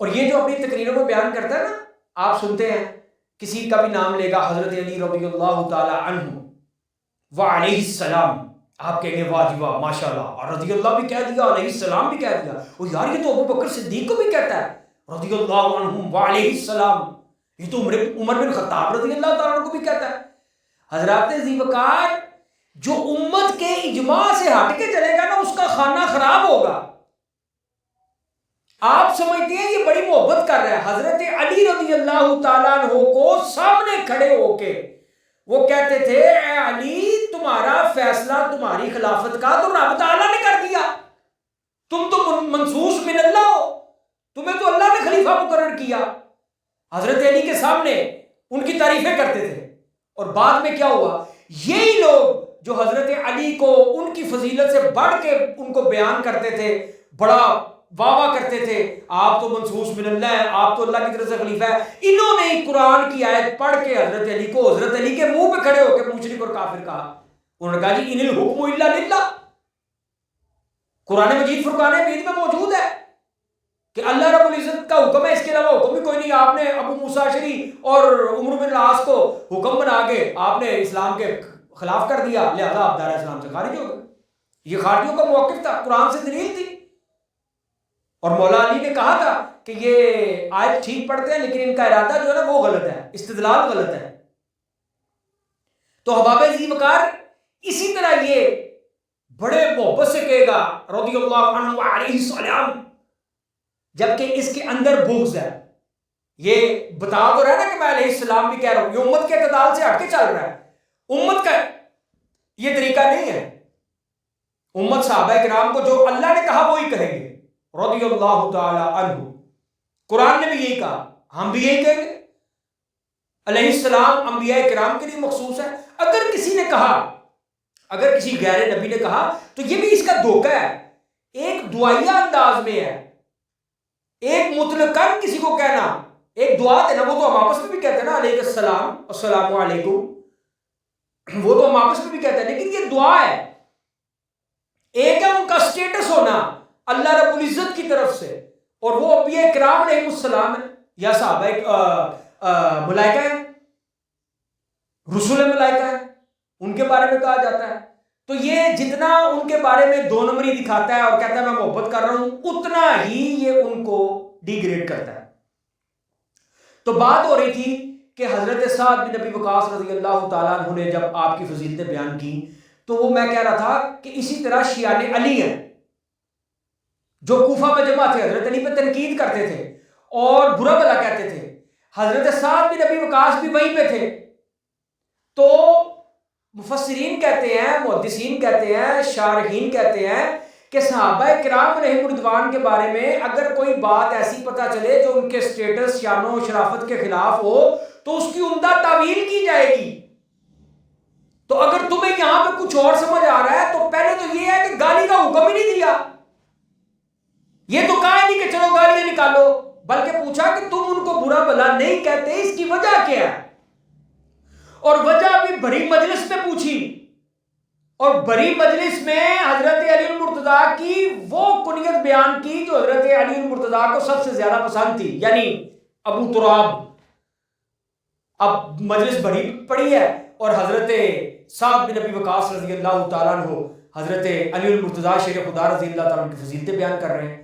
اور یہ جو اپنی تقریروں میں بیان کرتا ہے نا، آپ سنتے ہیں کسی کا بھی نام لے گا حضرت علی رضی اللہ تعالی عنہ وعلیہ السلام، آپ کہیں گے واہ جی واہ ماشاء اللہ، اور رضی اللہ بھی کہہ دیا، علیہ السلام بھی کہہ دیا، اور یار یہ تو ابو بکر صدیق کو بھی کہتا ہے رضی اللہ عنہم وعلیہ السلام، یہ تو عمر بن خطاب رضی اللہ تعالیٰ عنہ کو بھی کہتا ہے۔ حضرات ذی وقار، جو امت کے اجماع سے ہٹ کے چلے گا نا اس کا خانہ خراب ہوگا۔ آپ سمجھتے ہیں یہ بڑی محبت کر رہا ہے، حضرت علی رضی اللہ تعالیٰ عنہ کو سامنے کھڑے ہو کے وہ کہتے تھے اے علی تمہارا فیصلہ تمہاری خلافت کا تو رب تعالیٰ نے کر دیا، تم تو منصوص من اللہ ہو، تمہیں تو اللہ نے خلیفہ مقرر کیا۔ حضرت علی کے سامنے ان کی تعریفیں کرتے تھے، اور بعد میں کیا ہوا، یہی لوگ جو حضرت علی کو ان کی فضیلت سے بڑھ کے ان کو بیان کرتے تھے، بڑا واہ واہ کرتے تھے، آپ تو منصوص من اللہ ہے، آپ تو اللہ کی طرف سے خلیفہ ہے، انہوں نے ہی قرآن کی آیت پڑھ کے حضرت علی کو حضرت علی کے منہ پہ کھڑے ہو کے مشرک اور کافر کہا۔ انہوں نے کہا جی ان الحکم الا للہ، قرآن مجید فرقان حمید میں موجود ہے کہ اللہ رب العزت کا حکم ہے، اس کے علاوہ حکم بھی کوئی نہیں۔ آپ نے ابو موسیٰ اشعری اور عمرو بن العاص کو حکم بنا کے آپ نے اسلام کے خلاف کر دیا، لہذا آپ دار اسلام سے خارج ہو گئے۔ یہ خارجیوں کا موقف تھا، قرآن سے دلیل تھی، اور مولا علی نے کہا تھا کہ یہ آیت ٹھیک پڑھتے ہیں لیکن ان کا ارادہ جو ہے نا وہ غلط ہے، استدلال غلط ہے۔ تو احباب ذی وقار اسی طرح یہ بڑے محبت سے کہے گا رضی اللہ عنہ علیہ السلام، جبکہ اس کے اندر بغض ہے۔ یہ بتا تو رہا ہے نا کہ میں علیہ السلام بھی کہہ رہا ہوں، یہ امت کے اعتدال سے ہٹ کے چل رہا ہے، امت کا یہ طریقہ نہیں ہے۔ امت صحابہ کرام کو جو اللہ نے کہا وہی کہیں گے رضی اللہ تعالی عنہ، قرآن نے بھی یہی کہا، ہم بھی یہی کہیں گے۔ علیہ السلام انبیاء کرام کے لیے مخصوص ہے، اگر کسی نے کہا، اگر کسی غیر نبی نے کہا تو یہ بھی اس کا دھوکہ ہے، ایک دعائیہ انداز میں ہے، ایک مطلقاً کسی کو کہنا، ایک دعا ہے نا، وہ تو ہم آپس میں بھی کہتے ہیں نا علیہ السلام السلام علیکم، وہ تو ہم آپس میں بھی کہتے ہیں، لیکن یہ دعا ہے۔ ایک ہے ان کا سٹیٹس ہونا اللہ رب العزت کی طرف سے، اور وہ انبیاء کرام علیہ السلام ہیں یا صحابہ ملائکہ ہیں، رسول ملائکہ ہیں، ان کے بارے میں کہا جاتا ہے۔ تو یہ جتنا ان کے بارے میں دو نمبری دکھاتا ہے اور کہتا ہے میں محبت کر رہا ہوں، اتنا ہی یہ ان کو ڈی گریڈ کرتا ہے۔ تو بات ہو رہی تھی کہ حضرت سعد بن ابی وقاص رضی اللہ تعالیٰ عنہ نے جب آپ کی فضیلتیں بیان کی تو وہ میں کہہ رہا تھا کہ اسی طرح شیعان علی ہیں جو کوفہ میں جمع تھے، حضرت علی پہ تنقید کرتے تھے اور برا بھلا کہتے تھے، حضرت سعد بن ابی وقاص بھی وہیں پہ تھے۔ تو مفسرین کہتے ہیں، محدثین کہتے ہیں، شارحین کہتے ہیں کہ صحابہ کرام علیہم رضوان کے بارے میں اگر کوئی بات ایسی پتہ چلے جو ان کے سٹیٹس، شان و شرافت کے خلاف ہو تو اس کی عمدہ تعویل کی جائے گی۔ تو اگر تمہیں یہاں پہ کچھ اور سمجھ آ رہا ہے تو پہلے تو یہ ہے کہ گالی کا حکم ہی نہیں دیا، یہ تو کہا نہیں کہ چلو گالیاں نکالو، بلکہ پوچھا کہ تم ان کو برا بھلا نہیں کہتے، اس کی وجہ کیا ہے، اور وجہ بھی بڑی مجلس میں پوچھی، اور بڑی مجلس میں حضرت علی المرتضیٰ کی وہ کنیت بیان کی جو حضرت علی المرتضیٰ کو سب سے زیادہ پسند تھی، یعنی ابو تراب۔ اب مجلس بڑی پڑی ہے اور حضرت سعد بن ابی وقاص رضی اللہ تعالیٰ عنہ حضرت علی المرتضیٰ شیر خدا رضی اللہ تعالیٰ عنہ کی فضیلتیں بیان کر رہے ہیں۔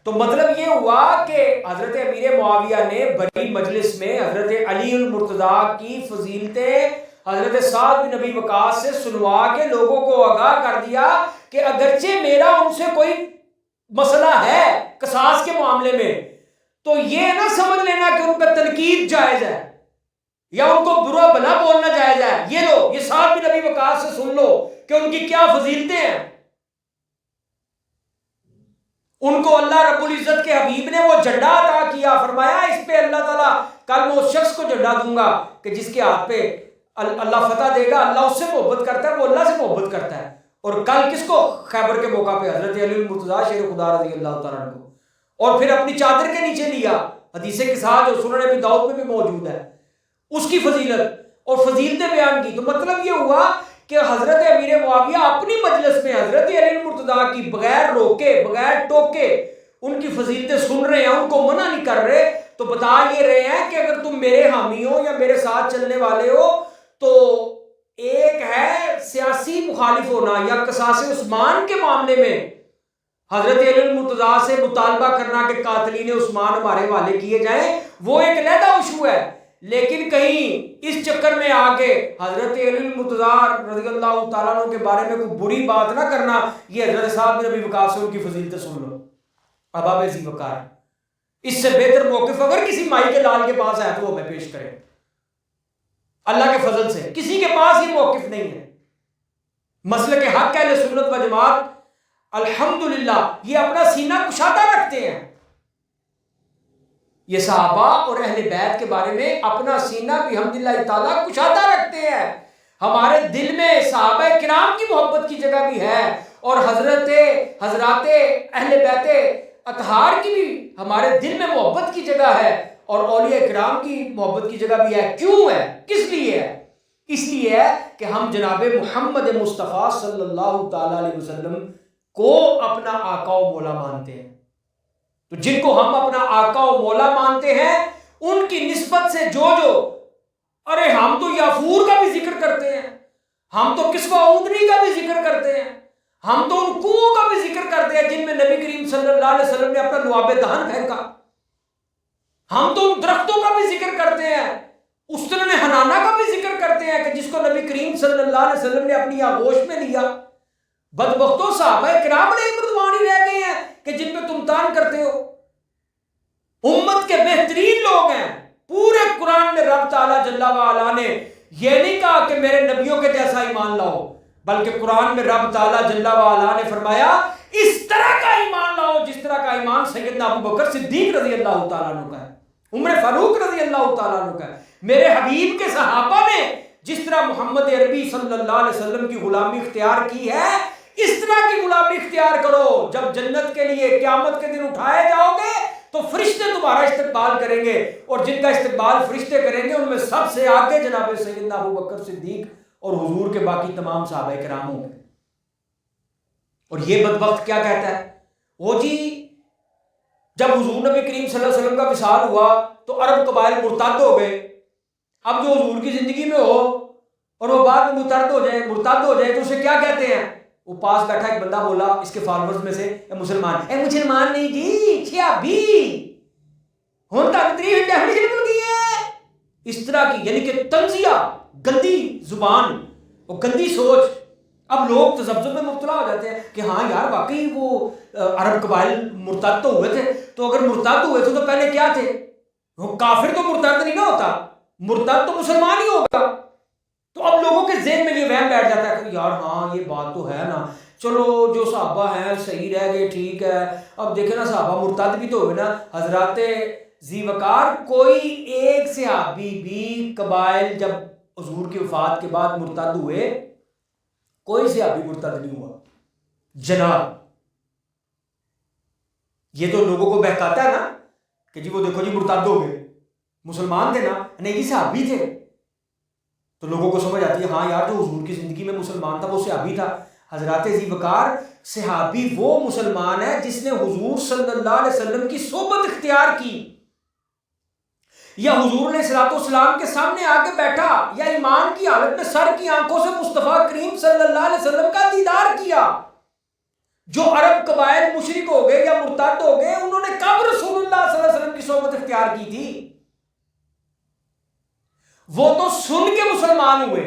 تو مطلب یہ ہوا کہ حضرت امیر معاویہ نے بڑی مجلس میں حضرت علی المرتضیٰ کی فضیلتیں حضرت سعد بن ابی وقاص سے سنوا کے لوگوں کو آگاہ کر دیا کہ اگرچہ میرا ان سے کوئی مسئلہ ہے قصاص کے معاملے میں، تو یہ نہ سمجھ لینا کہ ان پہ تنقید جائز ہے یا ان کو برا بھلا بولنا جائز ہے۔ یہ لو، یہ سعد بن ابی وقاص سے سن لو کہ ان کی کیا فضیلتیں ہیں۔ ان کو اللہ رب العزت کے حبیب نے وہ جھنڈا عطا کیا، فرمایا اس پہ اللہ تعالیٰ کل میں اس شخص کو جھنڈا دوں گا کہ جس کے ہاتھ پہ اللہ فتح دے گا، اللہ اس سے محبت کرتا ہے، وہ اللہ سے محبت کرتا ہے۔ اور کل کس کو؟ خیبر کے موقع پہ حضرت علی المرتضیٰ شیر خدا رضی اللہ تعالیٰ عنہ کو، اور پھر اپنی چادر کے نیچے لیا، حدیث کے ساتھ جو سنن ابی داؤد میں بھی موجود ہے، اس کی فضیلت اور فضیلتیں بیان کی۔ تو مطلب یہ ہوا کہ حضرت امیر معاویہ اپنی مجلس میں حضرت علی المرتضیٰ کی بغیر روکے، بغیر ٹوکے ان کی فضیلتیں سن رہے ہیں، ان کو منع نہیں کر رہے، تو بتا یہ رہے ہیں کہ اگر تم میرے حامی ہو یا میرے ساتھ چلنے والے ہو تو ایک ہے سیاسی مخالف ہونا یا قصاص عثمان کے معاملے میں حضرت علی المرتضیٰ سے مطالبہ کرنا کہ قاتلین عثمان ہمارے حوالے کیے جائیں، وہ ایک علیحدہ ایشو ہے، لیکن کہیں اس چکر میں آ کے حضرت علی المرتضیٰ رضی اللہ تعالیٰ عنہ کے بارے میں کوئی بری بات نہ کرنا، یہ حضرت صاحب بن ابی وقاص سے ان کی فضیلتیں سن لو، ابا ذی وقار۔ اس سے بہتر موقف اگر کسی مائی کے لال کے پاس ہے تو وہ ہمیں پیش کرے، اللہ کے فضل سے کسی کے پاس یہ موقف نہیں ہے۔ مسلک حق اہل سنت و جماعت الحمدللہ یہ اپنا سینہ کشادہ رکھتے ہیں، یہ صحابہ اور اہل بیت کے بارے میں اپنا سینہ بحمدللہ تعالیٰ کشادہ رکھتے ہیں۔ ہمارے دل میں صحابہ کرام کی محبت کی جگہ بھی ہے، اور حضرات اہل بیت اطہار کی بھی ہمارے دل میں محبت کی جگہ ہے، اور اولیاء کرام کی محبت کی جگہ بھی ہے۔ کیوں ہے؟ کس لیے ہے؟ اس لیے ہے کہ ہم جناب محمد مصطفیٰ صلی اللہ تعالی علیہ وسلم کو اپنا آقا و مولا مانتے ہیں۔ تو جن کو ہم اپنا آقا و مولا مانتے ہیں ان کی نسبت سے جو ارے ہم تو یافور کا بھی ذکر کرتے ہیں، ہم تو کسوہ اونٹنی کا بھی ذکر کرتے ہیں، ہم تو ان کنووں کا بھی ذکر کرتے ہیں جن میں نبی کریم صلی اللہ علیہ وسلم نے اپنا لعاب دہن پھینکا، ہم تو ان درختوں کا بھی ذکر کرتے ہیں، استن حنانہ کا بھی ذکر کرتے ہیں کہ جس کو نبی کریم صلی اللہ علیہ وسلم نے اپنی آغوش میں لیا۔ بدبختوں صحابہ کرام نے مردوان ہی رہ گئے ہیں کہ جن پہ تم تان کرتے ہو۔ امت کے بہترین لوگ ہیں، پورے قرآن میں رب تعالیٰ جل وعلا نے یہ نہیں کہا کہ میرے نبیوں کے جیسا ایمان لاؤ، بلکہ قرآن میں رب تعالیٰ جل وعلا نے فرمایا اس طرح کا ایمان لاؤ جس طرح کا ایمان سیدنا ابو بکر صدیق رضی اللہ تعالیٰ عنہ کا ہے، عمر فاروق رضی اللہ تعالیٰ عنہ کا ہے، میرے حبیب کے صحابہ نے جس طرح محمد عربی صلی اللہ علیہ وسلم کی غلامی اختیار کی ہے، اس طرح کی غلامی اختیار کرو۔ جب جنت کے لیے قیامت کے دن اٹھائے جاؤ گے تو فرشتے تمہارا استقبال کریں گے، اور جن کا استقبال فرشتے کریں گے ان میں سب سے آگے جناب سیدنا ابو بکر صدیق اور حضور کے باقی تمام صحابہ کرام ہوں گے۔ اور یہ بدبخت کیا کہتا ہے، وہ جی جب حضور نبی کریم صلی اللہ علیہ وسلم کا وصال ہوا تو عرب قبائل مرتد ہو گئے۔ اب جو حضور کی زندگی میں ہو اور وہ بعد میں مرتد ہو جائے تو اسے کیا کہتے ہیں؟ وہ پاس بیٹھا ایک بندہ بولا اس کے فالورز میں سے، اے مسلمان نہیں جی چھیابی ہوں تک تریف ڈیفینیشن بن گئی ہے، اس طرح کی، یعنی کہ طنزیہ، گندی زبان اور گندی سوچ۔ اب لوگ تذبذب میں مبتلا ہو جاتے ہیں کہ ہاں یار واقعی وہ عرب قبائل مرتد تو ہوئے تھے، تو اگر مرتد ہوئے تھے تو پہلے کیا تھے؟ وہ کافر تو مرتد نہیں نہ ہوتا، مرتد تو مسلمان ہی ہوگا۔ تو اب لوگوں کے ذہن میں یہ وہم بیٹھ جاتا ہے کہ یار ہاں یہ بات تو ہے نا، چلو جو صحابہ ہیں صحیح رہ گئے ٹھیک ہے، اب دیکھیں نا صحابہ مرتد بھی تو ہوئے نا، حضرات ذی وقار کوئی ایک صحابی بھی قبائل جب حضور کی وفات کے بعد مرتد ہوئے کوئی صحابی مرتد نہیں ہوا جناب۔ یہ تو لوگوں کو بہکاتا ہے نا کہ جی وہ دیکھو جی مرتد ہو گئے، مسلمان تھے نا، نہیں جی صحابی تھے، تو لوگوں کو سمجھ آتی ہے ہاں یار جو حضور کی زندگی میں مسلمان تھا وہ صحابی تھا۔ حضرات ذی وقار صحابی وہ مسلمان ہے جس نے حضور صلی اللہ علیہ وسلم کی صحبت اختیار کی، یا حضور علیہ الصلوۃ والسلام کے سامنے آ کے بیٹھا، یا ایمان کی حالت میں سر کی آنکھوں سے مصطفیٰ کریم صلی اللہ علیہ وسلم کا دیدار کیا۔ جو عرب قبائل مشرک ہو گئے یا مرتد ہو گئے انہوں نے کب رسول اللہ صلی اللہ علیہ وسلم کی صحبت اختیار کی تھی؟ وہ تو سن کے مسلمان ہوئے۔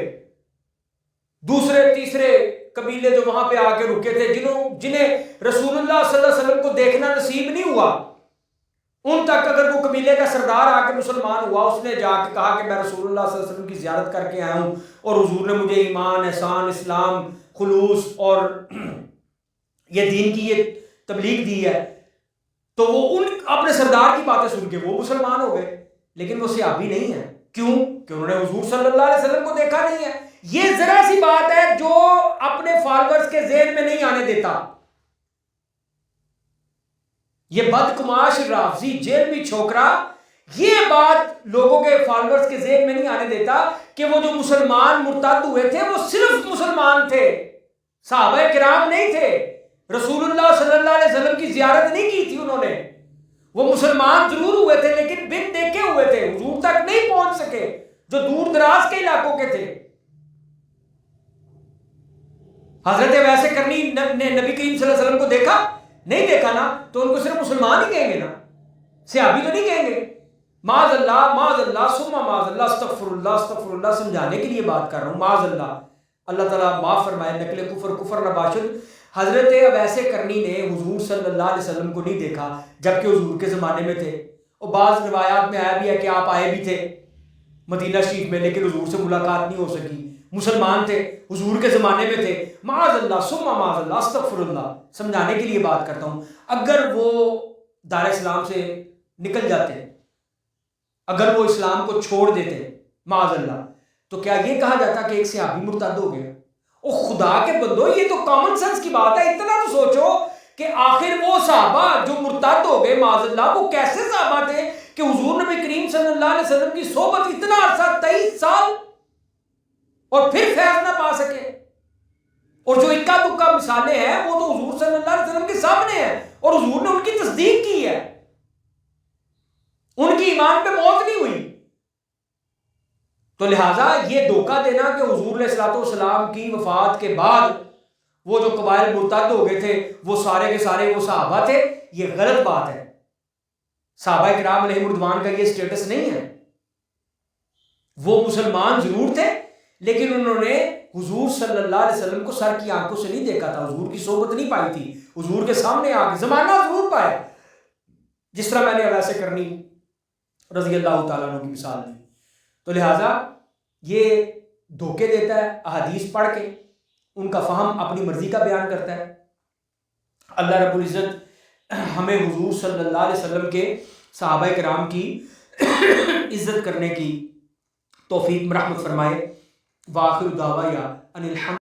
دوسرے تیسرے قبیلے جو وہاں پہ آ کے رکے تھے، جنہیں رسول اللہ صلی اللہ علیہ وسلم کو دیکھنا نصیب نہیں ہوا، ان تک اگر وہ قبیلے کا سردار آ کے مسلمان ہوا، اس نے جا کے کہا کہ میں رسول اللہ صلی اللہ علیہ وسلم کی زیارت کر کے آیا ہوں اور حضور نے مجھے ایمان، احسان، اسلام، خلوص اور یہ دین کی یہ تبلیغ دی ہے، تو وہ ان اپنے سردار کی باتیں سن کے وہ مسلمان ہو گئے، لیکن وہ صحابی نہیں ہے۔ کیوں؟ کہ انہوں نے حضور صلی اللہ علیہ وسلم کو دیکھا نہیں ہے۔ یہ ذرا سی بات ہے جو اپنے فالورز کے ذہن میں نہیں آنے دیتا۔ یہ بدقماش رافضی جیلوی چھوکرا یہ بات لوگوں کے فالورز کے ذہن میں نہیں آنے دیتا کہ وہ جو مسلمان مرتد ہوئے تھے وہ صرف مسلمان تھے، صحابہ کرام نہیں تھے۔ رسول اللہ صلی اللہ علیہ وسلم کی زیارت نہیں کی تھی انہوں نے. وہ مسلمان ضرور ہوئے تھے لیکن بن دیکھے ہوئے تھے, حضور تک نہیں پہنچ سکے جو دور دراز کے علاقوں کے تھے. حضرت ویسے کرنی نے نبی کریم صلی اللہ علیہ وسلم کو دیکھا نہیں دیکھا نا, تو ان کو صرف مسلمان ہی کہیں گے نا, صحابی تو نہیں کہیں گے. معاذ اللہ ثم معاذ اللہ استغفر اللہ سمجھانے کے لیے بات کر رہا ہوں. معاذ اللہ تعالیٰ معاف فرمائے, نقل کفر نہ باشد. حضرت ویسے کرنی نے حضور صلی اللہ علیہ وسلم کو نہیں دیکھا جبکہ حضور کے زمانے میں تھے. اور بعض روایات میں آیا بھی ہے کہ آپ آئے بھی تھے مدینہ شریف میں لیکن حضور سے ملاقات نہیں ہو سکی. مسلمان تھے, حضور کے زمانے میں تھے. معاذ اللہ ثم معاذ اللہ استغفر اللہ سمجھانے کے لیے بات کرتا ہوں. اگر وہ دار اسلام سے نکل جاتے, اگر وہ اسلام کو چھوڑ دیتے معاذ اللہ, تو کیا یہ کہا جاتا کہ ایک صحابی مرتد ہو گیا؟ او خدا کے بندو, یہ تو کامن سینس کی بات ہے. اتنا تو سوچو کہ آخر وہ صحابہ جو مرتد ہو گئے معاذ اللہ, وہ کیسے صحابہ تھے کہ حضور نبی کریم صلی اللہ علیہ وسلم کی صحبت اتنا عرصہ 23 سال اور پھر فیض نہ پا سکے. اور جو اکا دکا مثالیں ہیں وہ تو حضور صلی اللہ علیہ وسلم کے سامنے ہیں اور حضور نے ان کی تصدیق کی ہے, ان کی ایمان پہ موت نہیں ہوئی. تو لہٰذا یہ دھوکہ دینا کہ حضور علیہ الصلوۃ والسلام کی وفات کے بعد وہ جو قبائل مرتد ہو گئے تھے وہ سارے کے سارے وہ صحابہ تھے, یہ غلط بات ہے. صحابہ کرام علیہم رضوان کا یہ سٹیٹس نہیں ہے. وہ مسلمان ضرور تھے لیکن انہوں نے حضور صلی اللہ علیہ وسلم کو سر کی آنکھوں سے نہیں دیکھا تھا, حضور کی صحبت نہیں پائی تھی, حضور کے سامنے آ کے زمانہ ضرور پایا, جس طرح میں نے ویسے کرنی رضی اللہ تعالیٰ عنہ کی مثال دی. تو لہٰذا یہ دھوکے دیتا ہے, احادیث پڑھ کے ان کا فہم اپنی مرضی کا بیان کرتا ہے. اللہ رب العزت ہمیں حضور صلی اللہ علیہ وسلم کے صحابہ کرام کی عزت کرنے کی توفیق مرحمت فرمائے. وآخر دعوایا ان الحمد